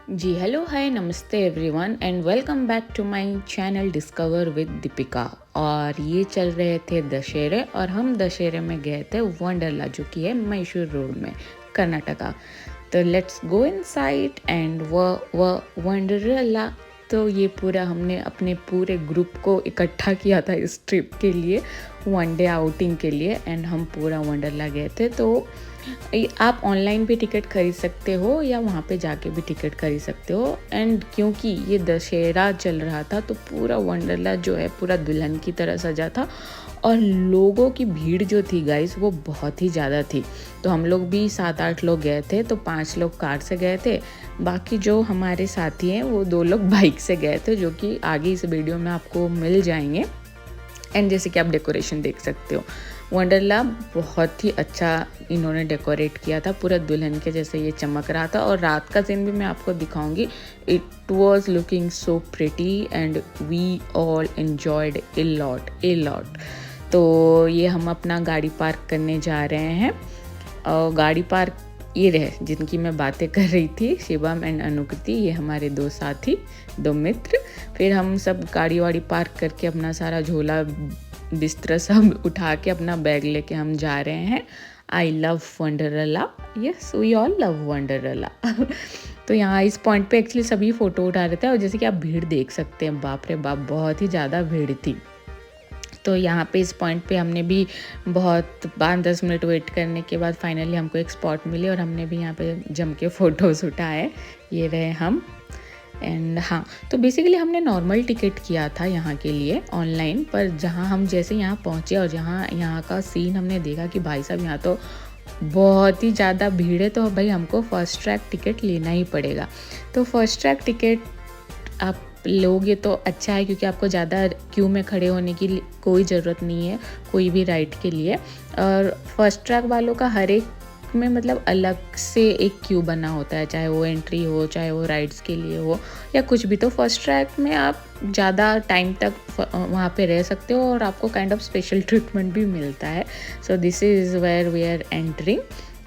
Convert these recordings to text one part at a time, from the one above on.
जी hello hi नमस्ते everyone and welcome back to my channel discover with Deepika. और ये चल रहे थे दशहरे और हम दशहरे में गए थे वंडरला जो कि है मैसूर रोड में कर्नाटका। तो लेट्स गो इनसाइड एंड व वंडरला। तो ये पूरा हमने अपने पूरे ग्रुप को इकट्ठा किया था इस ट्रिप के लिए, वन डे आउटिंग के लिए, एंड हम पूरा वंडरला गए थे। तो आप ऑनलाइन भी टिकट खरीद सकते हो या वहाँ पे जाके भी टिकट खरीद सकते हो। एंड क्योंकि ये दशहरा चल रहा था तो पूरा वंडरला जो है पूरा दुल्हन की तरह सजा था और लोगों की भीड़ जो थी गाइस वो बहुत ही ज़्यादा थी। तो हम लोग भी 7-8 लोग गए थे, तो 5 लोग कार से गए थे, बाकी जो हमारे साथी हैं वो 2 लोग बाइक से गए थे, जो कि आगे इस वीडियो में आपको मिल जाएंगे। एंड जैसे कि आप डेकोरेशन देख सकते हो, वंडरला बहुत ही अच्छा इन्होंने डेकोरेट किया था, पूरा दुल्हन के जैसे ये चमक रहा था। और रात का सीन भी मैं आपको दिखाऊंगी। It was looking so pretty and we all enjoyed a lot. तो ये हम अपना गाड़ी पार्क करने जा रहे हैं। और गाड़ी पार्क ये रहे जिनकी मैं बातें कर रही थी, शिवम एंड अनुकृति, ये हमारे 2 साथी, 2 मित्र। फिर हम सब गाड़ी वाड़ी पार्क करके अपना सारा झोला बिस्तर सब उठा के अपना बैग लेके हम जा रहे हैं। I love Wonderla, yes we all love Wonderla. तो यहाँ इस पॉइंट पे एक्चुअली सभी फ़ोटो उठा रहे थे और जैसे कि आप भीड़ देख सकते हैं, बाप रे बाप बहुत ही ज़्यादा भीड़ थी। तो यहाँ पे इस पॉइंट पे हमने भी बहुत 5-10 मिनट वेट करने के बाद फाइनली हमको एक स्पॉट मिली और हमने भी यहाँ पे जम के फ़ोटोज़ उठाए। ये रहे हम। एंड हाँ, तो बेसिकली हमने नॉर्मल टिकट किया था यहाँ के लिए ऑनलाइन, पर जहाँ हम जैसे यहाँ पहुँचे और जहाँ यहाँ का सीन हमने देखा कि भाई साहब यहाँ तो बहुत ही ज़्यादा भीड़ है, तो भाई हमको फ़र्स्ट ट्रैक टिकट लेना ही पड़ेगा। तो फर्स्ट ट्रैक टिकट आप लोगे तो अच्छा है, क्योंकि आपको ज़्यादा क्यू में खड़े होने की कोई ज़रूरत नहीं है कोई भी राइड के लिए। और फर्स्ट ट्रैक वालों का हर एक में मतलब अलग से एक क्यू बना होता है, चाहे वो एंट्री हो, चाहे वो राइड्स के लिए हो या कुछ भी। तो फर्स्ट ट्रैक में आप ज़्यादा टाइम तक वहाँ पे रह सकते हो और आपको काइंड ऑफ स्पेशल ट्रीटमेंट भी मिलता है। So this is where we are entering.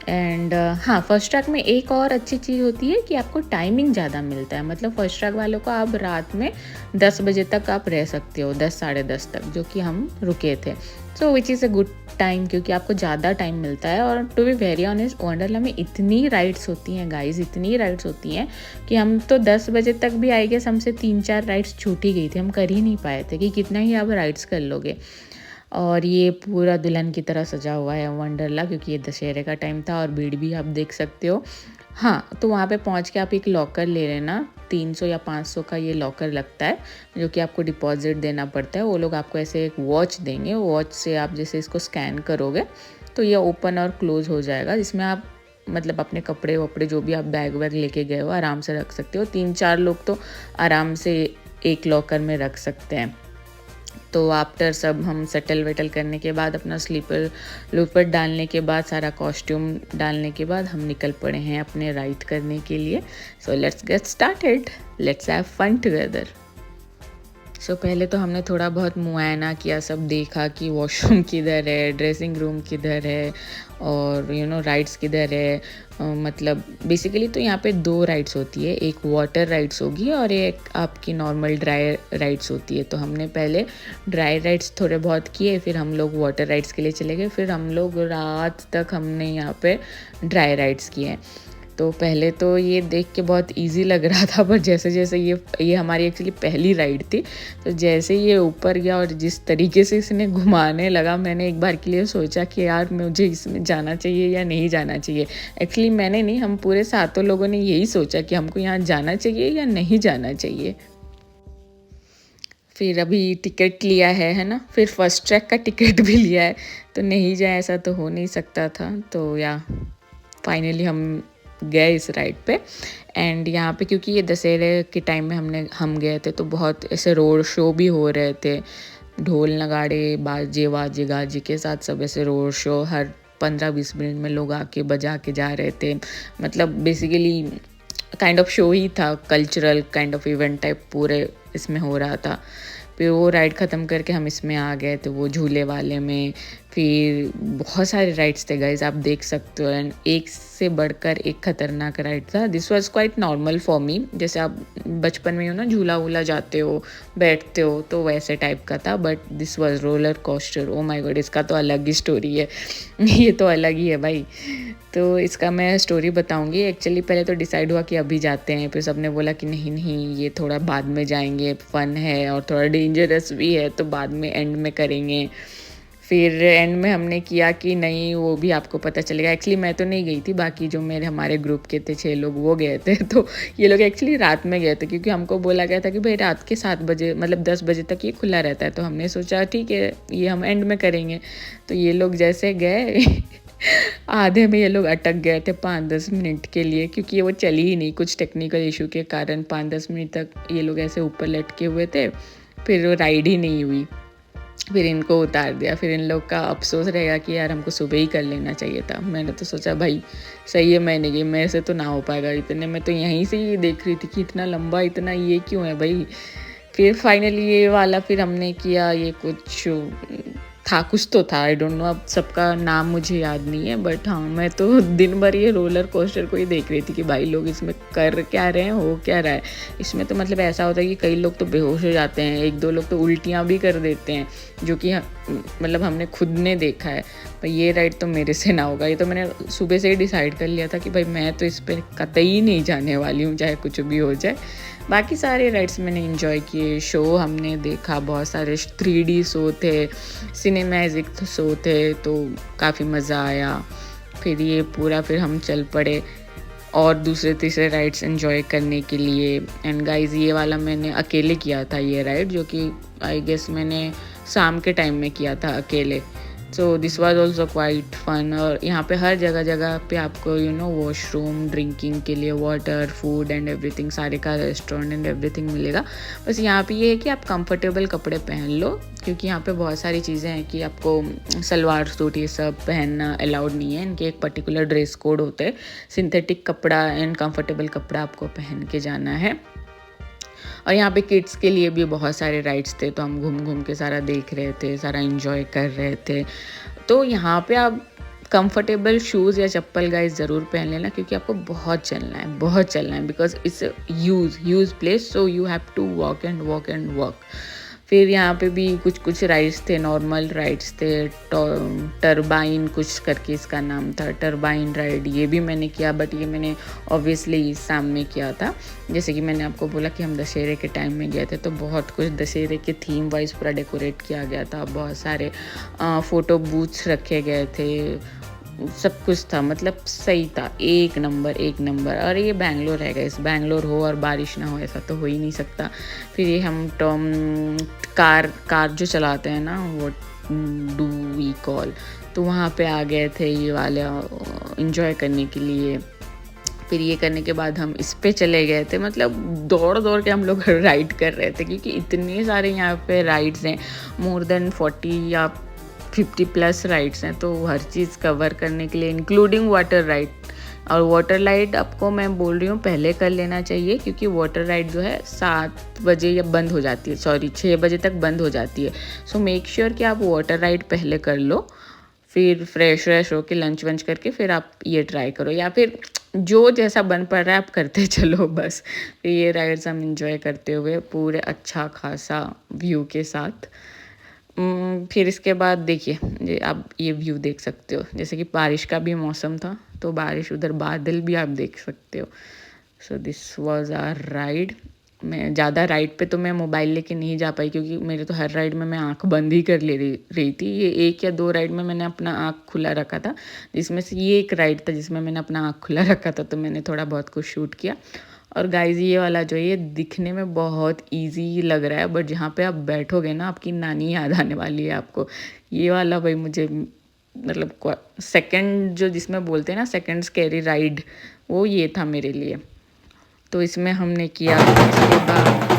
And हाँ, फर्स्ट ट्रैक में एक और अच्छी चीज़ होती है कि आपको टाइमिंग ज़्यादा मिलता है। मतलब फर्स्ट ट्रैक वालों को आप रात में 10 बजे तक आप रह सकते हो, 10 साढ़े 10 तक, जो कि हम रुके थे। So which is a good time, क्योंकि आपको ज़्यादा टाइम मिलता है। और to be very honest, Wonderla में इतनी राइड्स होती हैं गाइज, इतनी राइड्स होती हैं कि हम तो 10 बजे तक भी आई गेस हमसे 3-4 राइड्स छूट ही गई थी। हम कर ही नहीं पाए थे कि कितना ही आप राइड्स कर लोगे। और ये पूरा दुल्हन की तरह सजा हुआ है वंडरला, क्योंकि ये दशहरे का टाइम था और भीड़ भी आप देख सकते हो। हाँ, तो वहाँ पे पहुँच के आप एक लॉकर ले लेना। 300 या 500 का ये लॉकर लगता है, जो कि आपको डिपॉजिट देना पड़ता है। वो लोग आपको ऐसे एक वॉच देंगे, वॉच से आप जैसे इसको स्कैन करोगे तो ये ओपन और क्लोज़ हो जाएगा, जिसमें आप मतलब अपने कपड़े वपड़े जो भी आप बैग वैग लेके गए हो आराम से रख सकते हो। 3-4 लोग तो आराम से एक लॉकर में रख सकते हैं। तो आफ्टर सब हम सेटल वेटल करने के बाद, अपना स्लीपर लूपर डालने के बाद, सारा कॉस्ट्यूम डालने के बाद हम निकल पड़े हैं अपने राइड करने के लिए। So let's get started, let's have fun together. So पहले तो हमने थोड़ा बहुत मुआयना किया, सब देखा कि वॉशरूम किधर है, ड्रेसिंग रूम किधर है और राइड्स किधर है। मतलब बेसिकली तो यहाँ पे 2 राइड्स होती है, एक वाटर राइड्स होगी और एक आपकी नॉर्मल ड्राई राइड्स होती है। तो हमने पहले ड्राई राइड्स थोड़े बहुत किए, फिर हम लोग वाटर राइड्स के लिए चले गए, फिर हम लोग रात तक हमने यहाँ पे ड्राई राइड्स किए। तो पहले तो ये देख के बहुत इजी लग रहा था, पर जैसे जैसे ये हमारी एक्चुअली पहली राइड थी, तो जैसे ये ऊपर गया और जिस तरीके से इसने घुमाने लगा, मैंने एक बार के लिए सोचा कि यार मुझे इसमें जाना चाहिए या नहीं जाना चाहिए। एक्चुअली मैंने नहीं, हम पूरे 7 लोगों ने यही सोचा कि हमको यहाँ जाना चाहिए या नहीं जाना चाहिए। फिर अभी टिकट लिया है ना, फिर फर्स्ट ट्रैक का टिकट भी लिया है, तो नहीं जाए ऐसा तो हो नहीं सकता था। तो या फाइनली हम गए इस राइड पे। एंड यहाँ पे क्योंकि ये दशहरे के टाइम में हम गए थे, तो बहुत ऐसे रोड शो भी हो रहे थे, ढोल नगाड़े बाजे वाजे गाजे के साथ सब ऐसे रोड शो हर 15-20 मिनट में लोग आके बजा के जा रहे थे। मतलब बेसिकली काइंड ऑफ शो ही था, cultural kind of event type पूरे इसमें हो रहा था। फिर वो राइड ख़त्म करके हम इसमें आ गए थे, वो झूले वाले में। फिर बहुत सारे राइड्स थे गाइज, आप देख सकते हो, एंड एक से बढ़कर एक खतरनाक राइड था। This was quite normal for me, जैसे आप बचपन में हो ना झूला वूला जाते हो बैठते हो, तो वैसे टाइप का था। But this was roller coaster, oh my God, इसका तो अलग ही स्टोरी है। ये तो अलग ही है भाई। तो इसका मैं स्टोरी बताऊंगी। एक्चुअली पहले तो डिसाइड हुआ कि अभी जाते हैं, फिर सबने बोला कि नहीं नहीं ये थोड़ा बाद में जाएंगे, फ़न है और थोड़ा डेंजरस भी है, तो बाद में एंड में करेंगे। फिर एंड में हमने किया कि नहीं वो भी आपको पता चलेगा। एक्चुअली मैं तो नहीं गई थी, बाकी जो मेरे हमारे ग्रुप के थे 6 लोग वो गए थे। तो ये लोग एक्चुअली रात में गए थे, क्योंकि हमको बोला गया था कि भाई रात के 7 बजे मतलब 10 बजे तक ये खुला रहता है। तो हमने सोचा ठीक है ये हम एंड में करेंगे। तो ये लोग जैसे गए आधे में ये लोग अटक गए थे 5-10 मिनट के लिए, क्योंकि वो चली ही नहीं, कुछ टेक्निकल इशू के कारण 5-10 मिनट तक ये लोग ऐसे ऊपर लटके हुए थे। फिर वो राइड ही नहीं हुई, फिर इनको उतार दिया। फिर इन लोग का अफसोस रहेगा कि यार हमको सुबह ही कर लेना चाहिए था। मैंने तो सोचा भाई सही है मैं नहीं गई, मेरे से तो ना हो पाएगा इतने। मैं तो यहीं से ही देख रही थी कि इतना लंबा इतना ये क्यों है भाई। फिर फाइनली ये वाला फिर हमने किया, ये कुछ था, कुछ तो था, आई डोंट नो, अब सबका नाम मुझे याद नहीं है। बट हाँ मैं तो दिन भर ये रोलर कोस्टर को ही देख रही थी कि भाई लोग इसमें कर क्या रहे हैं, हो क्या रहा है। इसमें तो मतलब ऐसा होता है कि कई लोग तो बेहोश हो जाते हैं, 1-2 लोग तो उल्टियाँ भी कर देते हैं, जो कि मतलब हमने खुद ने देखा है। पर ये राइड तो मेरे से ना होगा। ये तो मैंने सुबह से ही डिसाइड कर लिया था कि भाई मैं तो इस पर कतई नहीं जाने वाली हूँ, चाहे कुछ भी हो जाए। बाकी सारे राइड्स मैंने इन्जॉय किए, शो हमने देखा, बहुत सारे 3D शो थे, सिनेमैजिक शो थे, तो काफ़ी मज़ा आया। फिर ये पूरा फिर हम चल पड़े और दूसरे तीसरे राइड्स एंजॉय करने के लिए। एंड गाइस ये वाला मैंने अकेले किया था ये राइड, जो कि आई गेस मैंने शाम के टाइम में किया था अकेले। So this was also quite fun. और यहाँ पे हर जगह जगह पे आपको वॉशरूम, ड्रिंकिंग के लिए वाटर, फूड एंड एवरीथिंग, सारे का रेस्टोरेंट एंड एवरीथिंग मिलेगा। बस यहाँ पे ये है कि आप कंफर्टेबल कपड़े पहन लो, क्योंकि यहाँ पे बहुत सारी चीज़ें हैं कि आपको सलवार सूट ये सब पहनना अलाउड नहीं है। इनके एक पर्टिकुलर ड्रेस कोड होते हैं, सिंथेटिक कपड़ा एंड कंफर्टेबल कपड़ा आपको पहन के जाना है। और यहाँ पे किड्स के लिए भी बहुत सारे राइड्स थे, तो हम घूम घूम के सारा देख रहे थे, सारा एंजॉय कर रहे थे। तो यहाँ पे आप कंफर्टेबल शूज़ या चप्पल गाइस ज़रूर पहन लेना, क्योंकि आपको बहुत चलना है, बहुत चलना है, because it's huge place, so you have to walk and walk and walk. फिर यहाँ पे भी कुछ कुछ राइड्स थे, नॉर्मल राइड्स थे, टरबाइन कुछ करके इसका नाम था, टरबाइन राइड, ये भी मैंने किया। बट ये मैंने ऑब्वियसली शाम में किया था। जैसे कि मैंने आपको बोला कि हम दशहरे के टाइम में गए थे, तो बहुत कुछ दशहरे के थीम वाइज पूरा डेकोरेट किया गया था, बहुत सारे फ़ोटो बूथ्स रखे गए थे, सब कुछ था, मतलब सही था, एक नंबर एक नंबर। और ये बैंगलोर है गाइस, बैंगलोर हो और बारिश ना हो ऐसा तो हो ही नहीं सकता। फिर ये हम कार जो चलाते हैं ना, वो डू वी कॉल, तो वहाँ पे आ गए थे ये वाला इंजॉय करने के लिए। फिर ये करने के बाद हम इस पे चले गए थे, मतलब दौड़ दौड़ के हम लोग राइड कर रहे थे, क्योंकि इतने सारे यहाँ पे राइड्स हैं, मोर देन 40 या 50+ राइड्स हैं, तो हर चीज़ कवर करने के लिए, इंक्लूडिंग वाटर राइड। और वाटर राइड आपको मैं बोल रही हूँ पहले कर लेना चाहिए, क्योंकि वाटर राइड जो है 7 बजे या बंद हो जाती है, 6 बजे तक बंद हो जाती है। सो मेक श्योर कि आप वाटर राइड पहले कर लो, फिर फ्रेश हो के लंच वंच करके फिर आप ये ट्राई करो, या फिर जो जैसा बन पड़ रहा है आप करते चलो बस। फिर ये राइड्स हम इंजॉय करते हुए पूरे अच्छा खासा व्यू के साथ। फिर इसके बाद देखिए आप ये व्यू देख सकते हो, जैसे कि बारिश का भी मौसम था, तो बारिश उधर बादल भी आप देख सकते हो। So this was our ride. मैं ज़्यादा राइड पे तो मैं मोबाइल लेके नहीं जा पाई, क्योंकि मेरे तो हर राइड में मैं आंख बंद ही कर ले रही थी। ये 1 या 2 राइड में मैंने अपना आंख खुला रखा था, जिसमें से ये एक राइड था जिसमें मैंने अपना आंख खुला रखा था, तो मैंने थोड़ा बहुत कुछ शूट किया। और गाइज ये वाला जो ये दिखने में बहुत इजी लग रहा है, बट जहाँ पे आप बैठोगे ना आपकी नानी याद आने वाली है आपको। ये वाला भाई मुझे मतलब सेकंड जो जिसमें बोलते हैं ना सेकंड स्कैरी राइड, वो ये था मेरे लिए। तो इसमें हमने किया, इसके बाद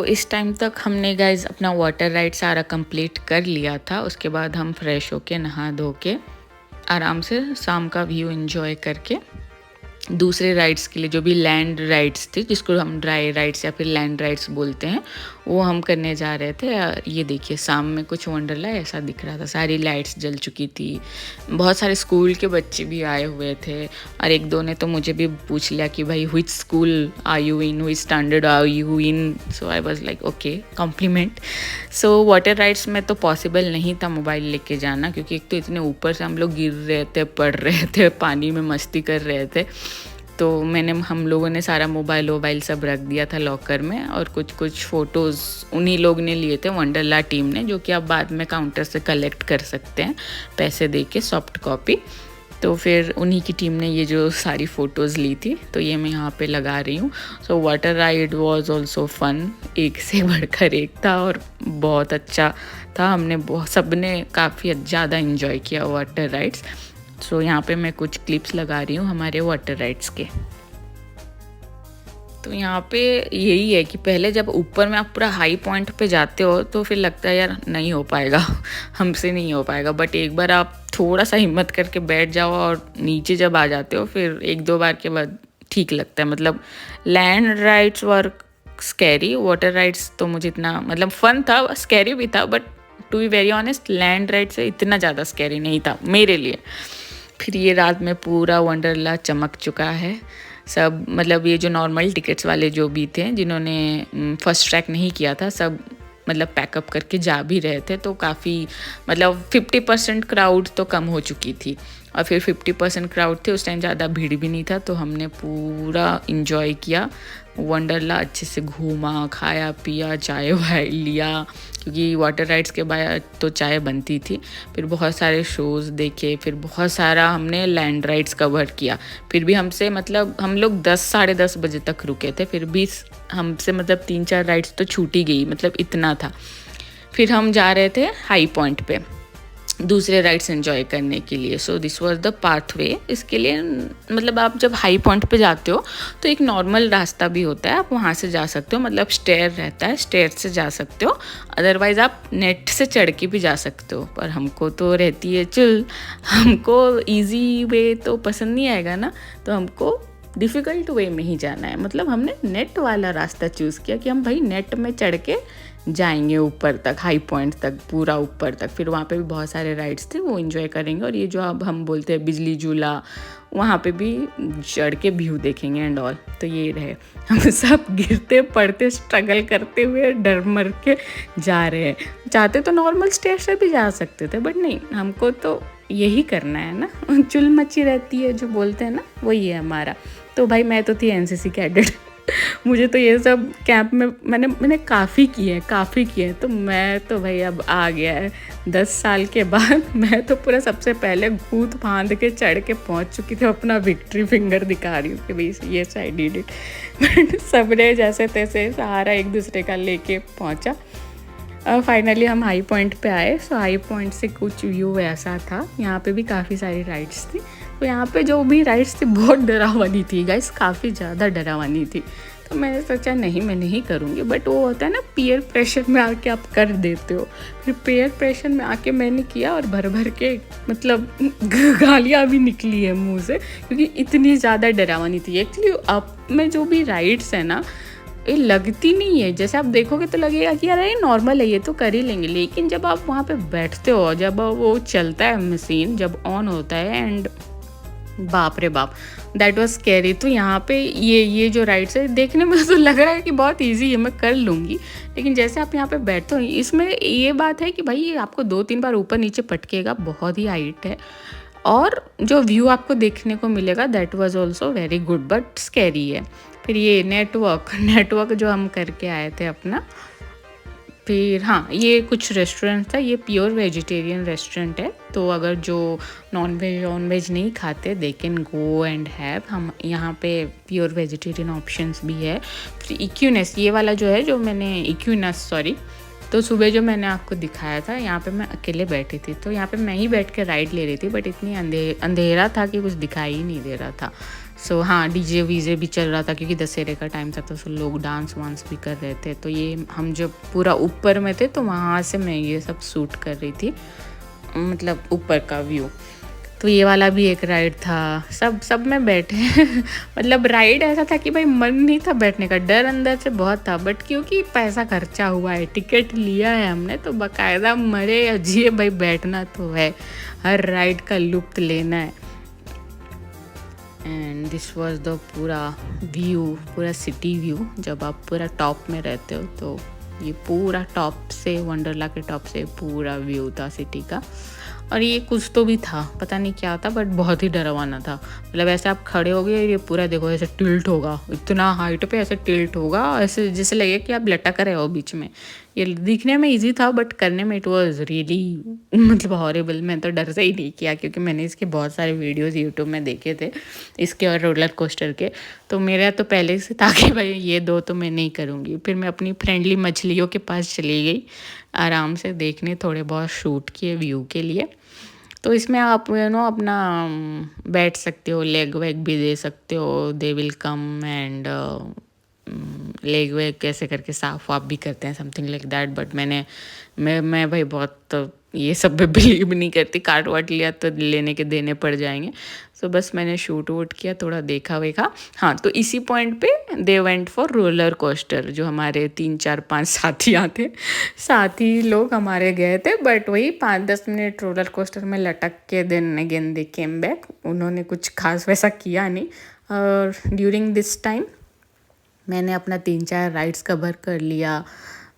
इस टाइम तक हमने गाइज अपना वाटर राइड सारा कंप्लीट कर लिया था। उसके बाद हम फ्रेश होके नहा धो के आराम से शाम का व्यू एंजॉय करके दूसरे राइड्स के लिए, जो भी लैंड राइड्स थी, जिसको हम ड्राई राइड्स या फिर लैंड राइड्स बोलते हैं, वो हम करने जा रहे थे। ये देखिए सामने कुछ वंडरला ऐसा दिख रहा था, सारी लाइट्स जल चुकी थी, बहुत सारे स्कूल के बच्चे भी आए हुए थे और एक दो ने तो मुझे भी पूछ लिया कि भाई which school are you in, which standard are you in. So I was like okay, compliment. So water rides में तो पॉसिबल नहीं था मोबाइल लेके जाना, क्योंकि एक तो इतने ऊपर से हम लोग गिर रहे थे, पड़ रहे थे, पानी में मस्ती कर रहे थे। तो हम लोगों ने सारा मोबाइल सब रख दिया था लॉकर में, और कुछ फ़ोटोज़ उन्हीं लोग ने लिए थे, वंडरला टीम ने, जो कि आप बाद में काउंटर से कलेक्ट कर सकते हैं पैसे दे के, सॉफ्ट कॉपी। तो फिर उन्हीं की टीम ने ये जो सारी फ़ोटोज़ ली थी, तो ये मैं यहाँ पे लगा रही हूँ। So water ride was also fun, एक से बढ़कर एक था और बहुत अच्छा था। सब ने काफ़ी ज़्यादा इन्जॉय किया वाटर राइड्स। सो यहाँ पे मैं कुछ क्लिप्स लगा रही हूँ हमारे वाटर राइड्स के। तो यहाँ पे यही है कि पहले जब ऊपर में आप पूरा हाई पॉइंट पे जाते हो तो फिर लगता है यार नहीं हो पाएगा, हमसे नहीं हो पाएगा। बट एक बार आप थोड़ा सा हिम्मत करके बैठ जाओ और नीचे जब आ जाते हो, फिर एक दो बार के बाद ठीक लगता है। मतलब land rides were scary, water rides तो मुझे इतना मतलब फ़न था, स्कैरी भी था, but to be very honest land ride से इतना ज़्यादा स्कैरी नहीं था मेरे लिए। फिर ये रात में पूरा वंडरला चमक चुका है। सब मतलब ये जो नॉर्मल टिकट्स वाले जो भी थे, जिन्होंने फर्स्ट ट्रैक नहीं किया था, सब मतलब पैकअप करके जा भी रहे थे। तो काफ़ी मतलब 50% क्राउड तो कम हो चुकी थी, और फिर 50% क्राउड थे। उस टाइम ज़्यादा भीड़ भी नहीं था, तो हमने पूरा इंजॉय किया वंडरला, अच्छे से घूमा, खाया पिया, चाय वाय लिया, क्योंकि वाटर राइड्स के बाद तो चाय बनती थी। फिर बहुत सारे शोज़ देखे, फिर बहुत सारा हमने लैंड राइड्स कवर किया। फिर भी हमसे मतलब हम लोग 10 साढ़े 10 बजे तक रुके थे, फिर भी हमसे मतलब 3-4 राइड्स तो छूट ही गई, मतलब इतना था। फिर हम जा रहे थे हाई पॉइंट पे दूसरे राइड्स एंजॉय करने के लिए। सो दिस वाज द पाथवे। इसके लिए मतलब आप जब हाई पॉइंट पे जाते हो तो एक नॉर्मल रास्ता भी होता है, आप वहाँ से जा सकते हो, मतलब स्टेयर रहता है, स्टेयर से जा सकते हो। अदरवाइज़ आप नेट से चढ़ के भी जा सकते हो, पर हमको तो रहती है चल, हमको ईजी वे तो पसंद नहीं आएगा ना, तो हमको डिफ़िकल्ट वे में ही जाना है। मतलब हमने नेट वाला रास्ता चूज़ किया कि हम भाई नेट में चढ़ के जाएंगे ऊपर तक, हाई पॉइंट तक, पूरा ऊपर तक। फिर वहाँ पे भी बहुत सारे राइड्स थे, वो एंजॉय करेंगे। और ये जो अब हम बोलते हैं बिजली झूला, वहाँ पे भी चढ़ के व्यू देखेंगे एंड ऑल। तो ये रहे, हम सब गिरते पड़ते स्ट्रगल करते हुए डर मर के जा रहे हैं। चाहते तो नॉर्मल स्टेज से भी जा सकते थे, बट नहीं, हमको तो यही करना है ना, चुल मची रहती है जो बोलते हैं ना, वही है हमारा। तो भाई मैं तो थी एनसीसी कैडेट, मुझे तो ये सब कैंप में मैंने काफ़ी किए हैं। तो मैं तो भाई अब आ गया है 10 साल के बाद, मैं तो पूरा सबसे पहले कूद फांद के चढ़ के पहुंच चुकी थी, अपना विक्ट्री फिंगर दिखा रही हूँ कि भाई ये आई डिड इट। बट सबने जैसे तैसे सहारा एक दूसरे का लेके पहुंचा। फाइनली हम हाई पॉइंट पे आए। सो हाई पॉइंट से कुछ व्यू ऐसा था, यहाँ पे भी काफ़ी सारी राइड्स थी। तो यहाँ पे जो भी राइड्स थी बहुत डरावनी थी गाइस, काफ़ी ज़्यादा डरावनी थी। तो मैंने सोचा नहीं, मैं नहीं करूँगी। बट वो होता है ना, पीयर प्रेशर में आके आप कर देते हो। फिर पीयर प्रेशर में आके मैंने किया, और भर भर के मतलब गालियाँ भी निकली है मुँह से, क्योंकि इतनी ज़्यादा डरावनी थी। एक्चुअली अब में जो भी राइड्स है ना, ये लगती नहीं है, जैसे आप देखोगे तो लगेगा कि यार ये नॉर्मल है, ये तो कर ही लेंगे। लेकिन जब आप वहाँ पे बैठते हो, जब वो चलता है मशीन, जब ऑन होता है, एंड बाप रे बाप, दैट वाज स्कैरी। तो यहाँ पे ये जो राइड्स है, देखने में तो लग रहा है कि बहुत इजी है, मैं कर लूँगी। लेकिन जैसे आप यहाँ पे बैठते हो, इसमें ये बात है कि भाई ये आपको 2-3 बार ऊपर नीचे पटकेगा, बहुत ही हाइट है। और जो व्यू आपको देखने को मिलेगा, that was also very good, but scary है। फिर ये नेटवर्क जो हम करके आए थे अपना। फिर हाँ, ये कुछ रेस्टोरेंट था, ये प्योर वेजिटेरियन रेस्टोरेंट है। तो अगर जो नॉन वेज नहीं खाते, they can go and have. हम यहाँ पे प्योर वेजिटेरियन ऑप्शंस भी है। फिर इक्यूनेस, ये वाला जो है, जो मैंने इक्यूनस सॉरी, तो सुबह जो मैंने आपको दिखाया था, यहाँ पे मैं अकेले बैठी थी। तो यहाँ पे मैं ही बैठ के राइड ले रही थी, बट इतनी अंधेरा था कि कुछ दिखाई ही नहीं दे रहा था। सो हाँ, डीजे वीजे भी चल रहा था क्योंकि दशहरे का टाइम था, तो सब लोग डांस वांस भी कर रहे थे। तो ये हम जब पूरा ऊपर में थे तो वहाँ से मैं ये सब शूट कर रही थी, मतलब ऊपर का व्यू। तो ये वाला भी एक राइड था, सब सब में बैठे मतलब राइड ऐसा था कि भाई मन नहीं था बैठने का, डर अंदर से बहुत था, बट क्योंकि पैसा खर्चा हुआ है, टिकट लिया है हमने, तो बाकायदा मरे या जिए भाई बैठना तो है, हर राइड का लुत्फ लेना है। एंड दिस वाज द पूरा व्यू, पूरा सिटी व्यू। जब आप पूरा टॉप में रहते हो तो ये पूरा टॉप से, वंडरला के टॉप से पूरा व्यू था सिटी का। और ये कुछ तो भी था, पता नहीं क्या था, बट बहुत ही डरावना था। मतलब ऐसे आप खड़े हो गए, ये पूरा देखो ऐसे टिल्ट होगा, इतना हाइट पे ऐसे टिल्ट होगा, ऐसे जैसे लगे कि आप लटक रहे हो बीच में। ये दिखने में इजी था बट करने में इट वाज रियली मतलब हॉरिबल। मैं तो डर से ही नहीं किया क्योंकि मैंने इसके बहुत सारे वीडियोस यूट्यूब में देखे थे, इसके और रोलर कोस्टर के। तो मेरा तो पहले से था कि भाई ये दो तो मैं नहीं करूँगी। फिर मैं अपनी फ्रेंडली मछलियों के पास चली गई आराम से देखने, थोड़े बहुत शूट किए व्यू के लिए। तो इसमें आप अपना बैठ सकते हो, लेग वेग भी दे सकते हो, they will come and leg वेग कैसे करके साफ वाफ भी करते हैं, समथिंग लाइक दैट। बट मैं भाई बहुत ये सब पे बिलीव नहीं करती, काट वाट लिया तो लेने के देने पड़ जाएंगे। सो बस मैंने शूट वूट किया, थोड़ा देखा वेखा। हाँ, तो इसी पॉइंट पे they went for roller coaster, जो हमारे 3 4 5 साथी आते, साथी लोग हमारे गए थे। बट वही 5 10 मिनट रोलर कोस्टर में लटक के then again they came back. उन्होंने कुछ खास वैसा किया नहीं। और ड्यूरिंग दिस टाइम मैंने अपना 3 4 राइड्स कवर कर लिया,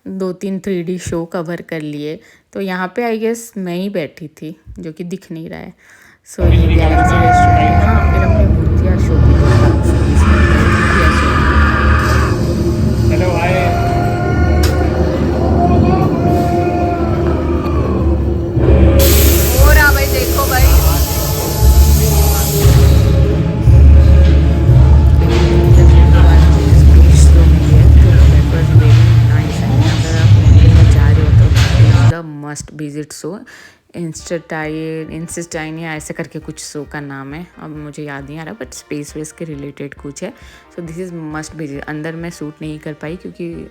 2 3 3D शो कवर कर लिए। तो यहाँ पे आई गेस मैं ही बैठी थी, जो कि दिख नहीं रहा है। सो ये गैलेक्सी रेस्टोरेंट है। हाँ, फिर हमने भूतिया शो भी देखा। So, इसमें भूतिया शो। Hello hi. हो रहा भाई, देखो भाई। भूतिया शो के बाद मुझे स्पेस शो मिली है, तो that was very nice. And अगर आप मुंबई में जा रहे हो तो that is the must visit show. इंस्टाटाइन या ऐसे करके कुछ शो का नाम है, अब मुझे याद नहीं आ रहा, बट स्पेस वेस के रिलेटेड कुछ है। So this is must visit. अंदर मैं शूट नहीं कर पाई क्योंकि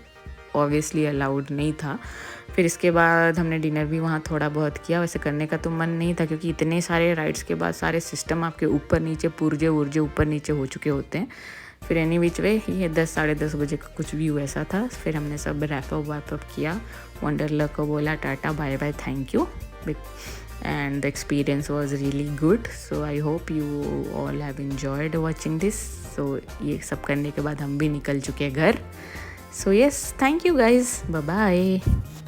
ऑब्वियसली अलाउड नहीं था। फिर इसके बाद हमने डिनर भी वहाँ थोड़ा बहुत किया। वैसे करने का तो मन नहीं था क्योंकि इतने सारे राइड्स के बाद सारे सिस्टम आपके ऊपर नीचे पुर्जे उर्जे ऊपर नीचे हो चुके होते हैं। फिर एनी विच वे ये 10 साढ़े 10 बजे का कुछ व्यू ऐसा था। फिर हमने सब रैपअप वैपअप किया, वंडरला को बोला टाटा bye bye thank you, and the experience was really good. So I hope you all have enjoyed watching this. So ये सब करने के बाद हम भी निकल चुके हैं घर। So yes, thank you guys, bye bye.